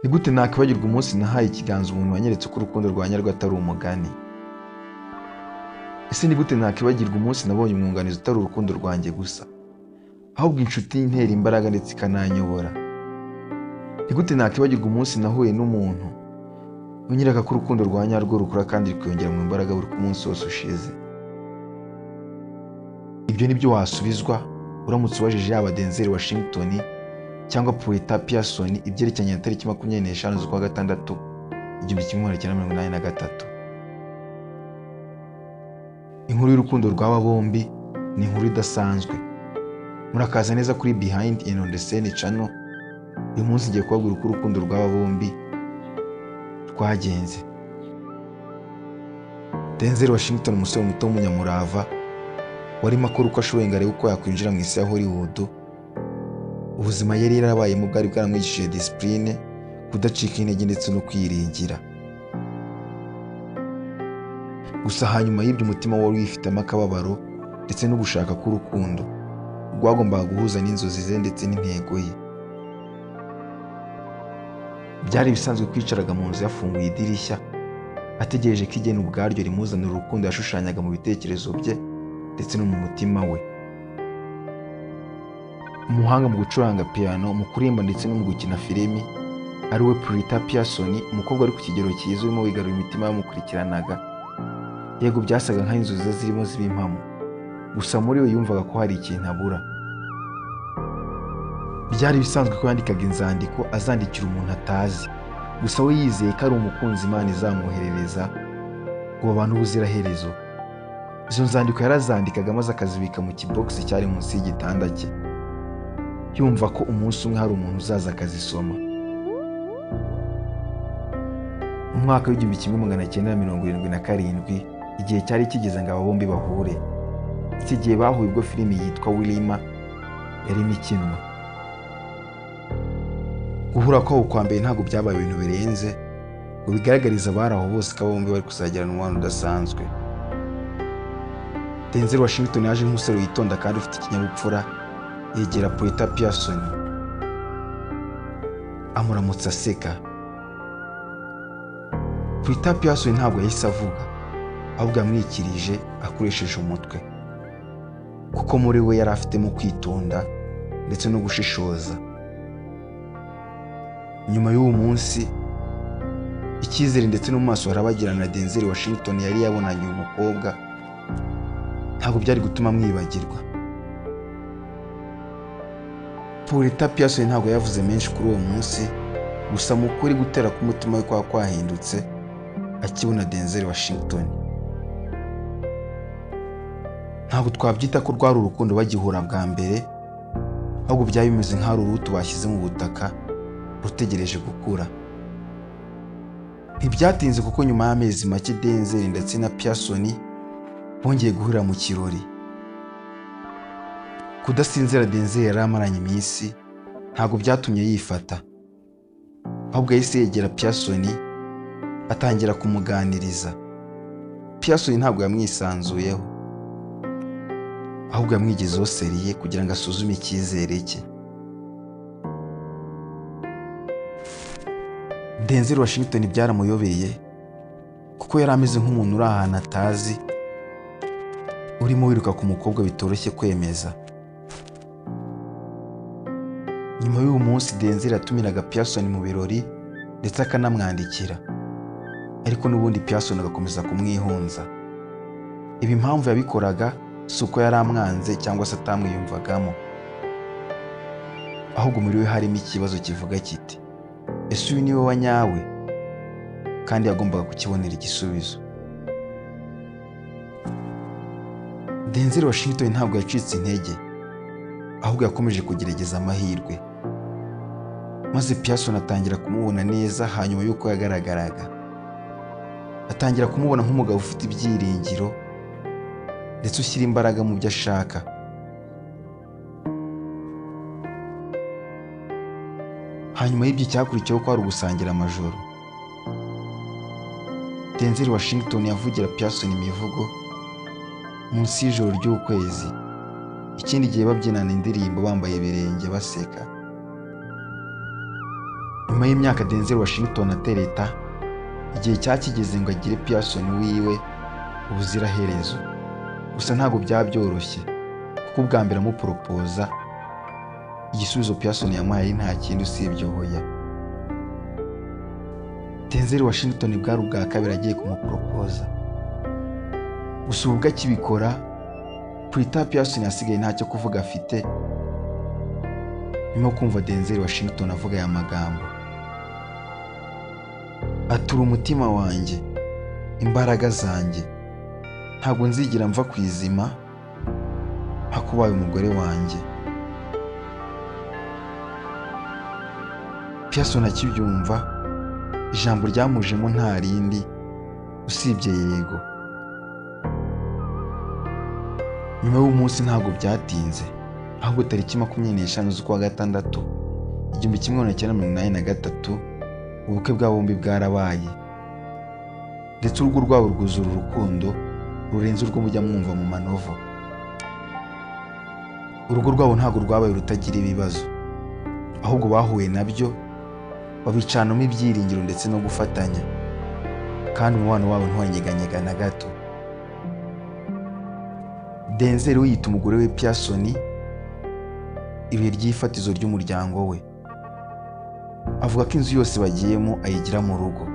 Ni gute nakwibagirwa umunsi nahaye ikiganza umuntu wanyeretse ko urukundo rwa nyarwo atari umugani? Ese ni gute nakwibagirwa umunsi nabonye umwunganizi utari urukundo rwanjye gusa, ahubwo inshuti intera imbaraga ndetse ikananyobora? Ni gute nakwibagirwa umunsi nahuye n'umuntu unyereka ko urukundo rwa nyarwo rukura kandi rukiyongera mu imbaraga buri munsi wose ushize? Ibyo ni byo wasubizwa uramutse ubajije yaba Denzel Washington cyangwa Purita Pearson ibyerekeranye na tariki 25 z'ukwa gatandatu 1983. Inkuru y'urukundo rw'aba bombi ni inkuru idasanzwe. Murakaza neza kuri Behind and on the Scene channel. Uyu munsi ngiye kubabwira uko urukundo rw'aba bombi rwagenze. Denzel Washington, umusore muto w'umunyamurava warimo akora uko ashoboye ngo arebe uko yakwinjira mu isi ya Hollywood. Ubuzima yari yarabayemo bwari bwaramwigishije discipline, kudacika intege ndetse no kwiringira. Gusa hanyuma y'ibyo umutima wari wifitemo akababaro ndetse no gushaka k'urukundo rwagombaga guhuza n'inzozi ze ndetse n'intego ye. Byari bisanzwe kwicaraga mu nzu yafunguye idirishya ategereje ko igena ubwaryo rimuzanira urukundo yashushanyaga mu bitekerezo bye ndetse no mu mutima we. Umuhanga mu gucuranga piano, mu kuririmba ndetse no mu gukina filimi ari we Purita Pearson, umukobwa ari ku kigero cyiza urimo wigarura imitima y'abamukurikiranaga. Yego byasaga nk'aho inzozi ze zirimo ziba impamo, gusa muri we yumvaga ko hari ikintu abura. Byari bisanzwe ko yandikaga inzandiko azandikira umuntu atazi, gusa we yizeye ko ari umukunzi Imana izamwoherereza ngo babane ubuziraherezo. Izo nzandiko yarazandikaga maze akazibika mu kibox cyari munsi y'igitanda cye, yumva ko umunsi umwe hari umuntu uzaza akazisoma. Mu mwaka w'1977 igihe cyari kigeze ngo aba bombi bahure. Iki gihe bahuye ubwo filimi yitwa Wilima yarimo ikinwa. Guhura kwabo kwa mbere ntabwo byabaye ibintu birenze ngo bigaragarize abari aho bose ko bombi bari kuzagirana umubano udasanzwe. Denzel Washington yaje nk'umusore witonda kandi ufite ikinyabupfura, yegera Purita Pearson amuramutsa aseka. Purita Pearson ntabwo yahise avuga, ahubwo yamwikirije akoresheje umutwe, kuko muri we yari afitemo kwitonda ndetse no gushishoza. Nyuma y'uwo munsi icyizere ndetse no mu maso harabagirana na Denzel Washington yari yabonanye uyu mukobwa ntabwo byari gutuma amwibagirwa. Purita Pearson ntabwo yavuze menshi kuri uwo munsi, gusa mu kuri gutera k'umutima we kwahindutse akibona Denzel Washington. Ntabwo twabyita ko rwari urukundo bagihura bwa mbere, ahubwo byari bimeze nk'ari urubuto bashyize mu butaka rutegereje gukura. Ntibyatinze kuko nyuma y'amezi make Denzel ndetse na Pearson bongeye guhurira mu kirori. Kudasinzira Denzel yari amaranye iminsi ntabwo byatumye yifata, ahubwo yahise yegera Pearson atangira kumuganiriza. Pearson ntabwo yamwisanzuyeho, ahubwo yamwigizeho seriye kugira ngo asuzume icyizere cye. Denzel Washington byaramuyobeye kuko yari ameze nk'umuntu uri ahantu atazi, urimo wiruka ku mukobwa bitoroshye kwemeza. Nyuma y'uwo munsi Denzel yatumiraga Pearson mu birori ndetse akanamwandikira, ariko n'ubundi Pearson agakomeza kumwihunza. Ibi impamvu yabikoraga si uko yari amwanze cyangwa se atamwiyumvagamo, ahubwo muri we harimo ikibazo kivuga kiti ese uyu ni we wa nyawe, kandi yagombaga kukibonera igisubizo. Denzel Washington ntabwo yacitse intege, ahubwo yakomeje kugerageza amahirwe, maze Pearson atangira kumubona neza. Hanyuma y'uko yagaragaraga, atangira kumubona nk'umugabo ufite ibyiringiro ndetse ushyira imbaraga mu byo ashaka. Hanyuma y'ibyo cyakurikiyeho ko ari ugusangira amajoro. Denzel Washington yavugira Pearson imivugo munsi y'ijoro ry'ukwezi, ikindi gihe babyinana indirimbo bambaye ibirenge baseka. Nyuma y'imyaka Denzel Washington atereta, igihe cyakigeze ngo agire Pearson wiwe ubuziraherezo. Gusa ntabwo byabyoroshye kuko ubwa mbere amuporopoza, igisubizo Pearson yamuhaye nta kindi usibye oya. Denzel Washington bwari ubwa kabiri agiye kumuporopoza. Gusa ubwo akibikora, Prita Pearson yasigaye ntacyo kuvuga afite nyuma yo kumva Denzel Washington avuga aya magambo. Atura umutima wanjye, imbaraga zanjye, ntabwo nzigira mva ku izima hakubaye umugore wanjye. Pearson akibyumva, ijambo ryamujemo nta rindi usibye yego. Nyuma y'umunsi ntabwo byatinze, ahubwo tariki 25 z'ukwa gatandatu 1983 ubukwe bwa bombi bwarabaye, ndetse urugo rwabo rwuzura urukundo rurenze urwo mujya mwumva mu manovo. Urugo rwabo ntabwo rwabaye rutagira ibibazo, ahubwo bahuye nabyo babicanamo ibyiringiro ndetse no gufatanya, kandi umubano wabo ntiwanyeganyega na gato. Denzel yita umugore we Pearson ibuye ry'ifatizo ry'umuryango we. Avuga ko inzu yose bagiyemo ayigira mu rugo.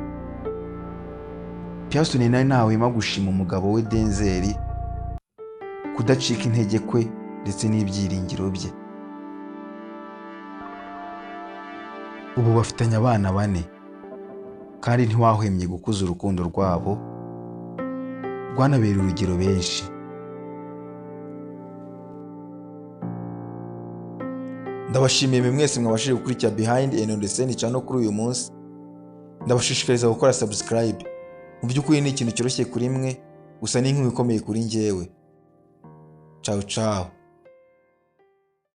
Pearson nawe ntahwema gushima umugabo we Denzel kudacika intege kwe ndetse n'ibyiringiro bye. Ubu bafitanye abana 4 kandi ntiwahwemye gukuza urukundo rwabo rwanabereye urugero benshi. Ndabashimiye mwese mwabashije gukurikira Behind and the Scene channel kuri uyu munsi. Ndabashishikariza gukora subscribe. Mu by'ukuri ni ikintu cyoroshye kuri mwe, gusa ni inkuru ikomeye kuri njyewe. Ciao ciao.